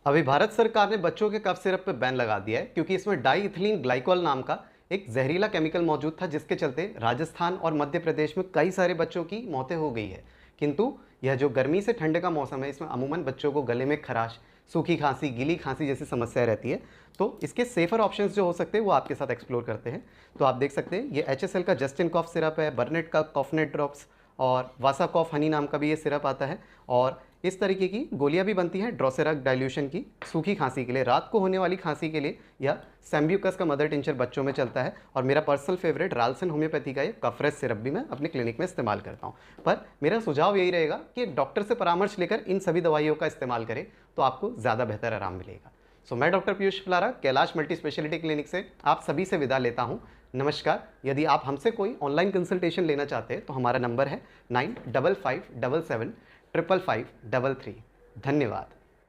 अभी भारत सरकार ने बच्चों के कफ सिरप पे बैन लगा दिया है क्योंकि इसमें डाई इथिलीन ग्लाइकोल नाम का एक जहरीला केमिकल मौजूद था, जिसके चलते राजस्थान और मध्य प्रदेश में कई सारे बच्चों की मौतें हो गई है। किंतु यह जो गर्मी से ठंडे का मौसम है, इसमें अमूमन बच्चों को गले में खराश, सूखी खांसी, गीली खांसी जैसी समस्या रहती है। तो इसके सेफर ऑप्शंस जो हो सकते हैं वो आपके साथ एक्सप्लोर करते हैं। तो आप देख सकते हैं ये HSL का जस्टिन कॉफ सिरप है, बर्नेट का कॉफनेट ड्रॉप्स और वासा कॉफ हनी नाम का भी ये सिरप आता है। और इस तरीके की गोलियां भी बनती हैं ड्रोसेराक डाइल्यूशन की सूखी खांसी के लिए, रात को होने वाली खांसी के लिए, या सैम्ब्यूकस का मदर टिंचर बच्चों में चलता है। और मेरा पर्सनल फेवरेट राल्सन होम्योपैथी का ये कफरेज सिरप भी मैं अपने क्लिनिक में इस्तेमाल करता हूँ। पर मेरा सुझाव यही रहेगा कि डॉक्टर से परामर्श लेकर इन सभी दवाइयों का इस्तेमाल करें तो आपको ज़्यादा बेहतर आराम मिलेगा। मैं doctor Piyush Pilara Kailash multi speciality clinic से आप सभी से विदा लेता हूँ। नमस्कार। यदि आप हमसे कोई ऑनलाइन कंसल्टेशन लेना चाहते हैं तो हमारा नंबर है 9557775533। धन्यवाद।